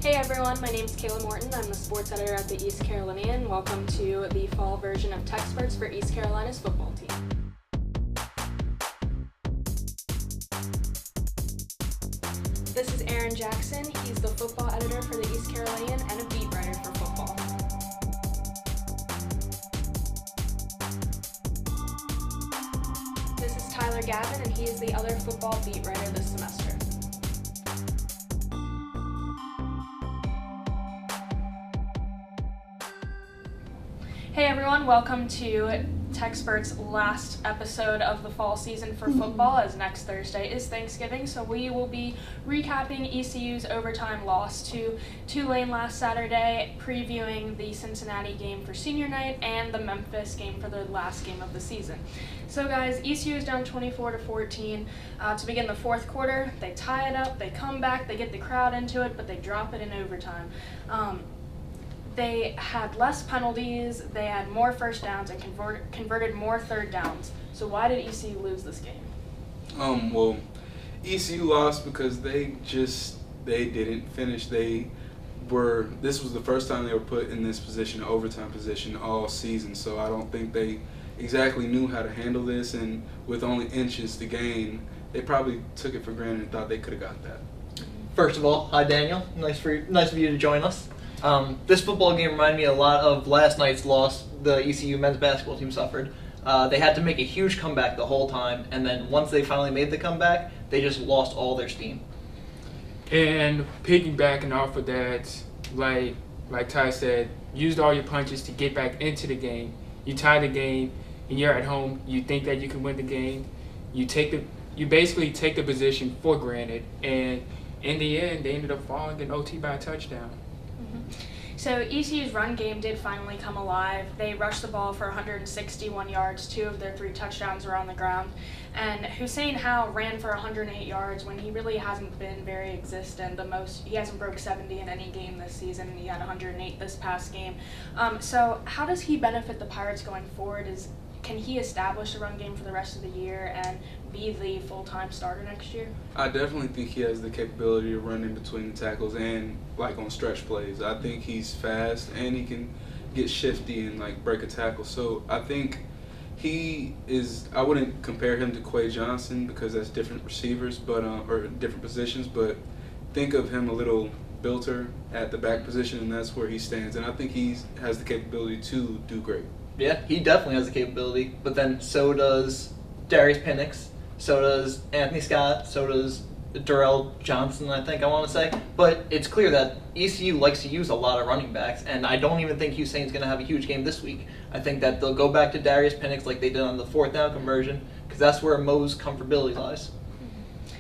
Hey everyone, my name is Kayla Morton. I'm the sports editor at the East Carolinian. Welcome to the fall version of TECSperts for East Carolina's football team. This is Aaron Jackson. He's the football editor for the East Carolinian and a beat writer for football. This is Tyler Gavin, and he is the other football beat writer this semester. Hey everyone, welcome to TECSperts' last episode of the fall season for football, as next Thursday is Thanksgiving, so we will be recapping ECU's overtime loss to Tulane last Saturday, previewing the Cincinnati game for senior night and the Memphis game for the last game of the season. So guys, ECU is down 24-14 to begin the fourth quarter. They tie it up, they come back, they get the crowd into it, but they drop it in overtime. They had less penalties, they had more first downs, and converted more third downs. So why did ECU lose this game? Well, ECU lost because they didn't finish. This was the first time they were put in this position, overtime position, all season. So I don't think they exactly knew how to handle this, and with only inches to gain, they probably took it for granted and thought they could have got that. First of all, hi Daniel, nice of you to join us. This football game reminded me a lot of last night's loss the ECU men's basketball team suffered. They had to make a huge comeback the whole time, and then once they finally made the comeback, they just lost all their steam. And piggybacking off of that, like Ty said, used all your punches to get back into the game. You tie the game, and you're at home. You think that you can win the game. You basically take the position for granted, and in the end, they ended up falling in OT by a touchdown. So ECU's run game did finally come alive. They rushed the ball for 161 yards. 2 of their 3 touchdowns were on the ground. And Hussein Howe ran for 108 yards when he really hasn't been very existent. He hasn't broke 70 in any game this season. He had 108 this past game. So how does he benefit the Pirates going forward? Can he establish a run game for the rest of the year and be the full-time starter next year? I definitely think he has the capability to run in between the tackles and on stretch plays. I think he's fast and he can get shifty and break a tackle. So I think I wouldn't compare him to Quay Johnson because that's different receivers, or different positions, but think of him a little builter at the back position, and that's where he stands. And I think he has the capability to do great. Yeah, he definitely has the capability, but then so does Darius Penix, so does Anthony Scott, so does Darrell Johnson, I want to say. But it's clear that ECU likes to use a lot of running backs, and I don't even think Hussein's going to have a huge game this week. I think that they'll go back to Darius Penix like they did on the 4th down conversion, because that's where Mo's comfortability lies.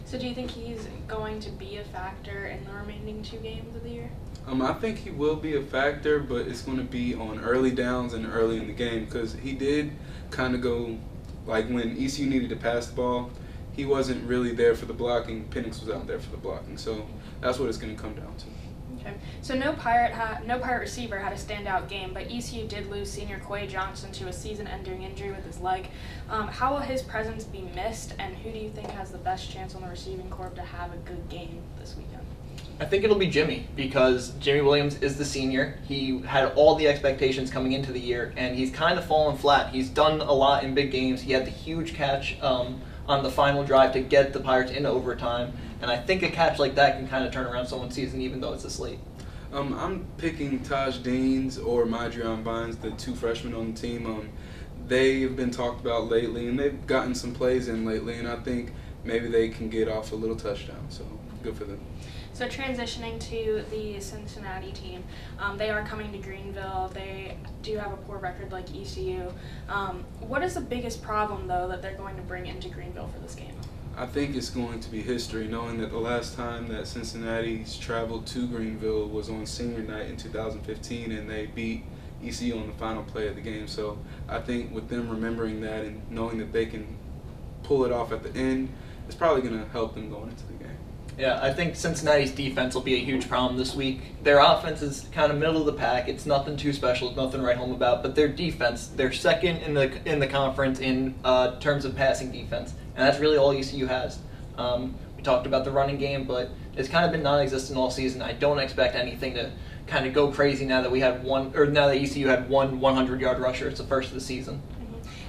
So do you think he's going to be a factor in the remaining 2 games of the year? I think he will be a factor, but it's going to be on early downs and early in the game, because he did kind of go, when ECU needed to pass the ball, he wasn't really there for the blocking. Penix was out there for the blocking, so that's what it's going to come down to. Okay. So no Pirate receiver had a standout game, but ECU did lose senior Quay Johnson to a season-ending injury with his leg. How will his presence be missed, and who do you think has the best chance on the receiving corps to have a good game this weekend? I think it'll be Jimmy, because Jimmy Williams is the senior. He had all the expectations coming into the year, and he's kind of fallen flat. He's done a lot in big games. He had the huge catch on the final drive to get the Pirates into overtime, and I think a catch like that can kind of turn around someone's season, even though it's a slate. I'm picking Taj Deans or Madrion Bynes, the 2 freshmen on the team. They have been talked about lately, and they've gotten some plays in lately, and I think maybe they can get off a little touchdown, so good for them. So transitioning to the Cincinnati team, they are coming to Greenville. They do have a poor record like ECU. What is the biggest problem, though, that they're going to bring into Greenville for this game? I think it's going to be history, knowing that the last time that Cincinnati's traveled to Greenville was on senior night in 2015, and they beat ECU on the final play of the game. So I think with them remembering that and knowing that they can pull it off at the end, it's probably going to help them going into the game. Yeah, I think Cincinnati's defense will be a huge problem this week. Their offense is kind of middle of the pack. It's nothing too special. It's nothing to write home about. But their defense, they're second in the conference in terms of passing defense, and that's really all ECU has. We talked about the running game, but It's kind of been non-existent all season. I don't expect anything to kind of go crazy now that now that ECU had one 100-yard rusher. It's the first of the season.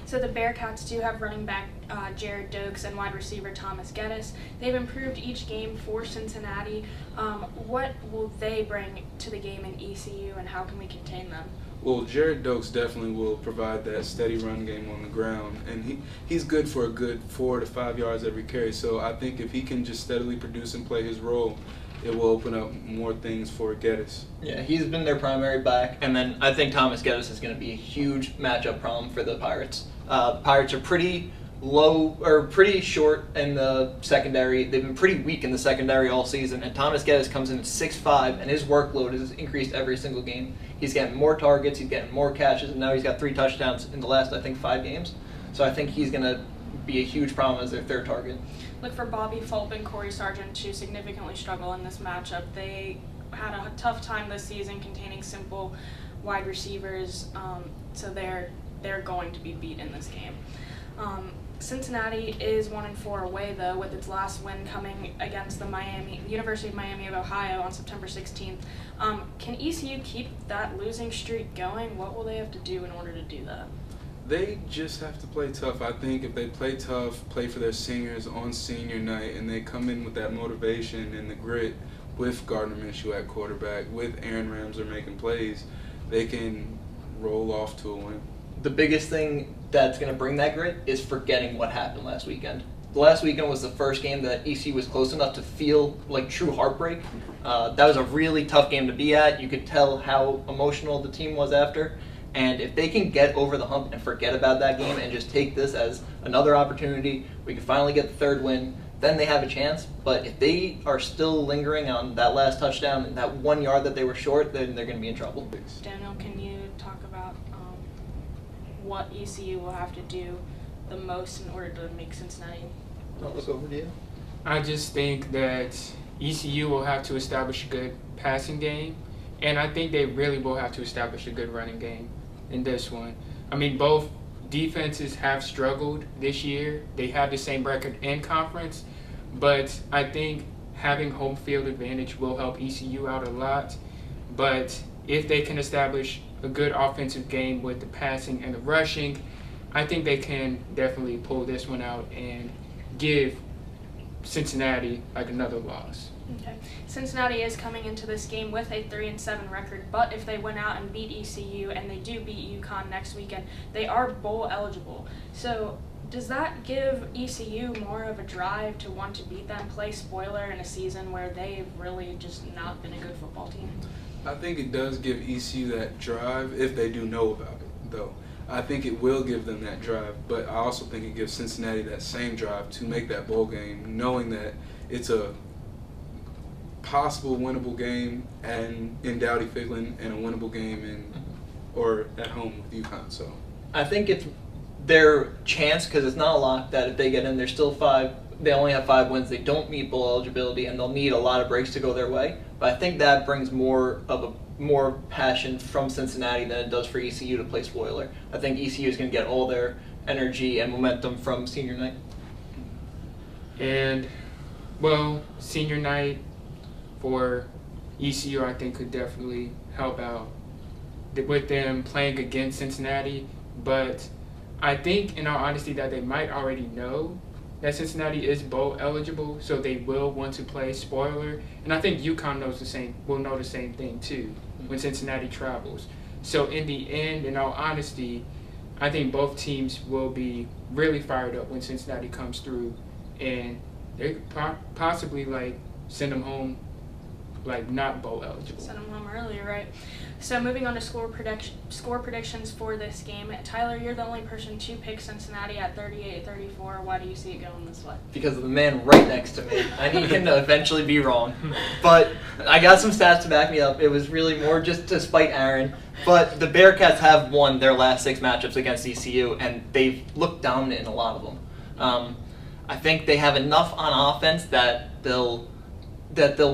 So the Bearcats do have running back Jared Dokes and wide receiver Thomas Geddes. They've improved each game for Cincinnati. What will they bring to the game in ECU, and how can we contain them? Well, Jared Dokes definitely will provide that steady run game on the ground, and he's good for a good 4 to 5 yards every carry. So I think if he can just steadily produce and play his role, it will open up more things for Geddes. Yeah, he's been their primary back, and then I think Thomas Geddes is going to be a huge matchup problem for the Pirates. Pirates are pretty short in the secondary. They've been pretty weak in the secondary all season, and Thomas Geddes comes in at 6'5", and his workload has increased every single game. He's getting more targets, he's getting more catches, and now he's got 3 touchdowns in the last, I think, 5 games. So I think he's going to be a huge problem as their third target. Look for Bobby Fulp and Corey Sargent to significantly struggle in this matchup. They had a tough time this season containing simple wide receivers, so they're going to be beat in this game. Cincinnati is 1-4 away, though, with its last win coming against the University of Miami of Ohio on September 16th. Can ECU keep that losing streak going? What will they have to do in order to do that? They just have to play tough. I think if they play tough, play for their seniors on senior night, and they come in with that motivation and the grit with Gardner Minshew at quarterback, with Aaron Ramsey making plays, they can roll off to a win. The biggest thing that's going to bring that grit is forgetting what happened last weekend. The last weekend was the first game that ECU was close enough to feel like true heartbreak. That was a really tough game to be at. You could tell how emotional the team was after. And if they can get over the hump and forget about that game and just take this as another opportunity, we can finally get the third win, then they have a chance. But if they are still lingering on that last touchdown and that 1 yard that they were short, then they're going to be in trouble. Daniel, can you talk about what ECU will have to do the most in order to make Cincinnati? I'll look over to you. I just think that ECU will have to establish a good passing game, and I think they really will have to establish a good running game in this one. I mean, both defenses have struggled this year. They have the same record in conference, but I think having home field advantage will help ECU out a lot. But if they can establish a good offensive game with the passing and the rushing, I think they can definitely pull this one out and give Cincinnati like another loss. Okay. Cincinnati is coming into this game with a 3-7 record, but if they win out and beat ECU and they do beat UConn next weekend, they are bowl eligible. So does that give ECU more of a drive to want to beat them, play spoiler in a season where they've really just not been a good football team? I think it does give ECU that drive if they do know about it, though. I think it will give them that drive, but I also think it gives Cincinnati that same drive to make that bowl game, knowing that it's a possible winnable game in Dowdy-Figlin and a winnable game at home with UConn. So I think it's their chance, because it's not a lock that if they get in, they're still 5. They only have 5 wins. They don't meet bowl eligibility, and they'll need a lot of breaks to go their way. But I think that brings more passion from Cincinnati than it does for ECU to play spoiler. I think ECU is going to get all their energy and momentum from senior night. And, well, senior night for ECU, I think, could definitely help out with them playing against Cincinnati. But I think, in all honesty, that they might already know that Cincinnati is bowl eligible, so they will want to play spoiler. And I think UConn will know the same thing too when Cincinnati travels. So in the end, in all honesty, I think both teams will be really fired up when Cincinnati comes through, and they could possibly send them home not bowl eligible. Send them home earlier, right? So moving on to score predictions for this game. Tyler, you're the only person to pick Cincinnati at 38-34. Why do you see it going this way? Because of the man right next to me. I need him to eventually be wrong. But I got some stats to back me up. It was really more just to spite Aaron. But the Bearcats have won their last 6 matchups against ECU, and they've looked dominant in a lot of them. I think they have enough on offense that they'll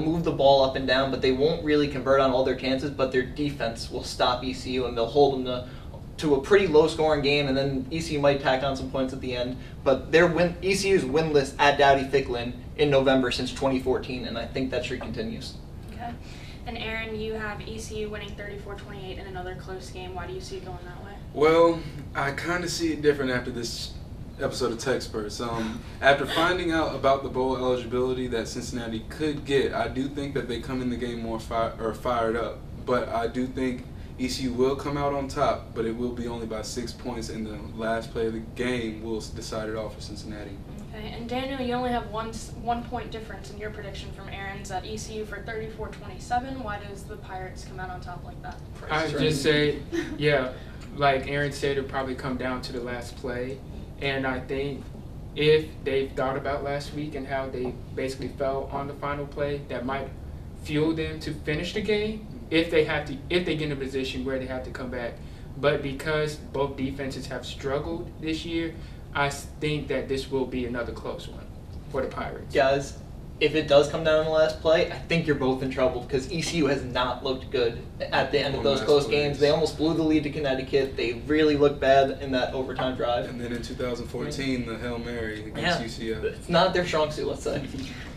move the ball up and down, but they won't really convert on all their chances, but their defense will stop ECU, and they'll hold them to a pretty low-scoring game, and then ECU might tack on some points at the end. But ECU's winless at Dowdy-Figlin in November since 2014, and I think that streak continues. Okay. And Aaron, you have ECU winning 34-28 in another close game. Why do you see it going that way? Well, I kind of see it different after this episode of TECSperts. After finding out about the bowl eligibility that Cincinnati could get, I do think that they come in the game more fired up. But I do think ECU will come out on top, but it will be only by 6 points, and the last play of the game will decide it all for Cincinnati. Okay, and Daniel, you only have one point difference in your prediction from Aaron's at ECU for 34-27. Why does the Pirates come out on top like that? I just say, yeah, like Aaron said, it'll probably come down to the last play. And I think if they've thought about last week and how they basically fell on the final play, that might fuel them to finish the game if they get in a position where they have to come back. But because both defenses have struggled this year, I think that this will be another close one for the Pirates. Guys, if it does come down in the last play, I think you're both in trouble because ECU has not looked good at the end of those close games. They almost blew the lead to Connecticut. They really looked bad in that overtime drive. And then in 2014, the Hail Mary against UCF. It's not their strong suit, let's say.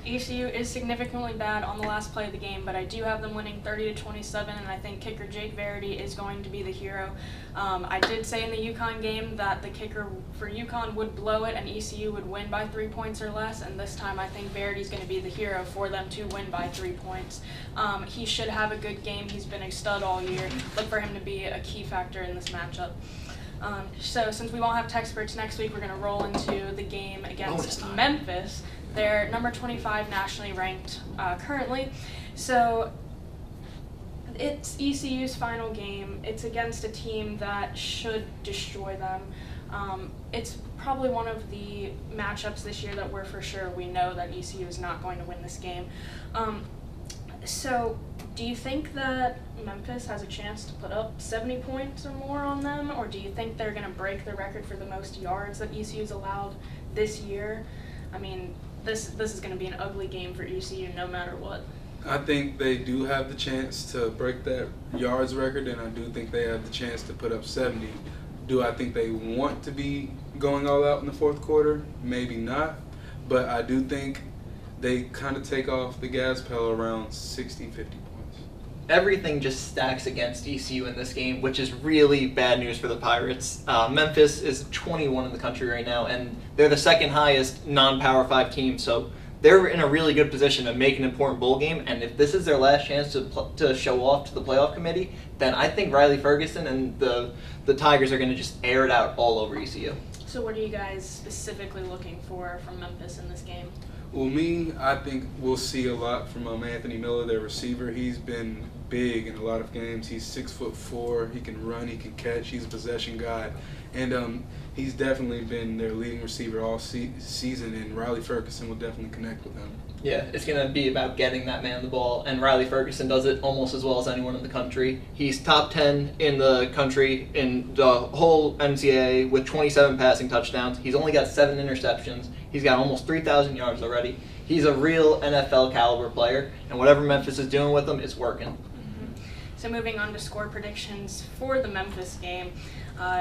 ECU is significantly bad on the last play of the game, but I do have them winning 30-27, and I think kicker Jake Verity is going to be the hero. I did say in the UConn game that the kicker for UConn would blow it and ECU would win by 3 points or less, and this time I think Verity's going to be the hero for them to win by 3 points. He should have a good game. He's been a stud all year. Look for him to be a key factor in this matchup. So since we won't have TECSperts next week, we're going to roll into the game against Memphis. They're number 25 nationally ranked currently. So it's ECU's final game. It's against a team that should destroy them. It's probably one of the matchups this year that we know that ECU is not going to win this game. So do you think that Memphis has a chance to put up 70 points or more on them, or do you think they're going to break the record for the most yards that ECU's allowed this year? I mean, this is going to be an ugly game for ECU no matter what. I think they do have the chance to break that yards record, and I do think they have the chance to put up 70. Do I think they want to be going all out in the fourth quarter? Maybe not, but I do think they kind of take off the gas pedal around 60, 50 points. Everything just stacks against ECU in this game, which is really bad news for the Pirates. Memphis is 21 in the country right now, and they're the second highest non-Power 5 team, so they're in a really good position to make an important bowl game, and if this is their last chance to show off to the playoff committee, then I think Riley Ferguson and the Tigers are going to just air it out all over ECU. So what are you guys specifically looking for from Memphis in this game? Well, I think we'll see a lot from Anthony Miller, their receiver. He's been big in a lot of games. He's 6'4". He can run. He can catch. He's a possession guy, and he's definitely been their leading receiver all season. And Riley Ferguson will definitely connect with him. Yeah, it's going to be about getting that man the ball, and Riley Ferguson does it almost as well as anyone in the country. He's top 10 in the country in the whole NCAA with 27 passing touchdowns. He's only got 7 interceptions. He's got almost 3,000 yards already. He's a real NFL caliber player, and whatever Memphis is doing with him, it's working. Mm-hmm. So moving on to score predictions for the Memphis game.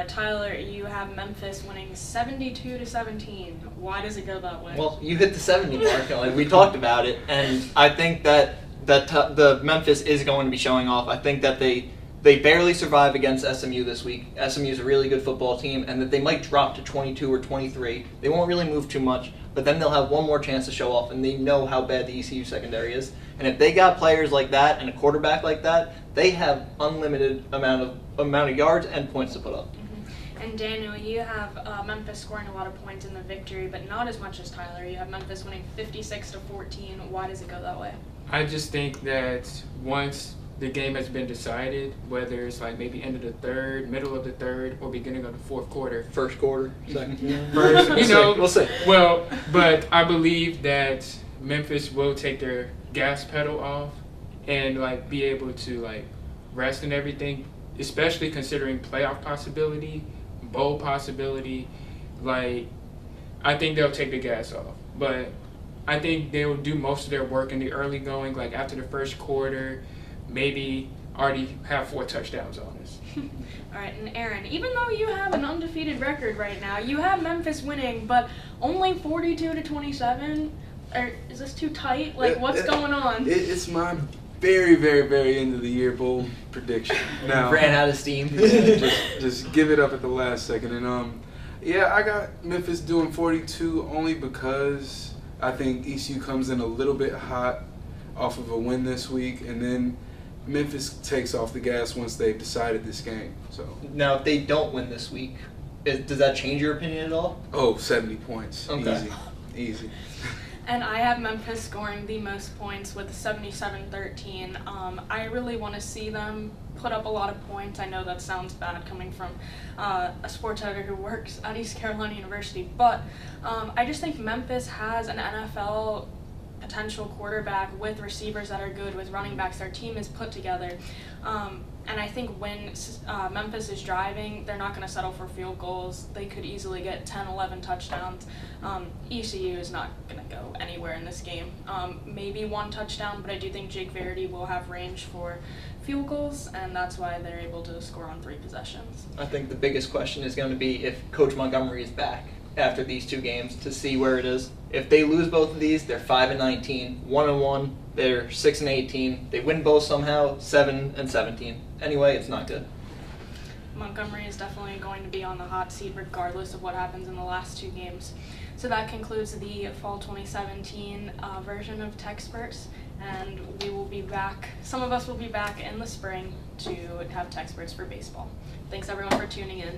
Tyler, you have Memphis winning 72-17. Why does it go that way? Well, you hit the 70 mark. Like we talked about it, and I think that the Memphis is going to be showing off. I think that they barely survive against SMU this week. SMU is a really good football team, and that they might drop to 22 or 23. They won't really move too much, but then they'll have one more chance to show off, and they know how bad the ECU secondary is. And if they got players like that and a quarterback like that, they have unlimited amount of yards and points to put up. Mm-hmm. And Daniel, you have Memphis scoring a lot of points in the victory, but not as much as Tyler. You have Memphis winning 56-14. Why does it go that way? I just think that once the game has been decided, whether it's like maybe end of the third, middle of the third, or beginning of the fourth quarter. First quarter, second. First, We'll see. Well, but I believe that Memphis will take their gas pedal off and like be able to like rest and everything, especially considering playoff possibility, bowl possibility. Like, I think they'll take the gas off, but I think they will do most of their work in the early going, like after the first quarter, maybe already have 4 touchdowns on us. All right, and Aaron, even though you have an undefeated record right now, you have Memphis winning, but only 42-27. or is this too tight? Like, what's going on? It's my very, very, very end of the year bold prediction. Now, Ran out of steam. just give it up at the last second. And yeah, I got Memphis doing 42 only because I think ECU comes in a little bit hot off of a win this week, and then Memphis takes off the gas once they've decided this game. So Now, if they don't win this week, does that change your opinion at all? 70 points. Okay. Easy. And I have Memphis scoring the most points with 77-13. I really want to see them put up a lot of points. I know that sounds bad coming from a sports editor who works at East Carolina University, but I just think Memphis has an NFL potential quarterback with receivers that are good, with running backs. Their team is put together. And I think when Memphis is driving, they're not going to settle for field goals. They could easily get 10, 11 touchdowns. ECU is not going to go anywhere in this game. Maybe one touchdown, but I do think Jake Verity will have range for field goals, and that's why they're able to score on 3 possessions. I think the biggest question is going to be if Coach Montgomery is back after these 2 games to see where it is. If they lose both of these, they're 5-19, 1-1. They're 6-18. They win both somehow, 7-17. Anyway, it's not good. Montgomery is definitely going to be on the hot seat regardless of what happens in the last 2 games. So that concludes the fall 2017 version of TECSperts, and we will be back. Some of us will be back in the spring to have TECSperts for baseball. Thanks everyone for tuning in.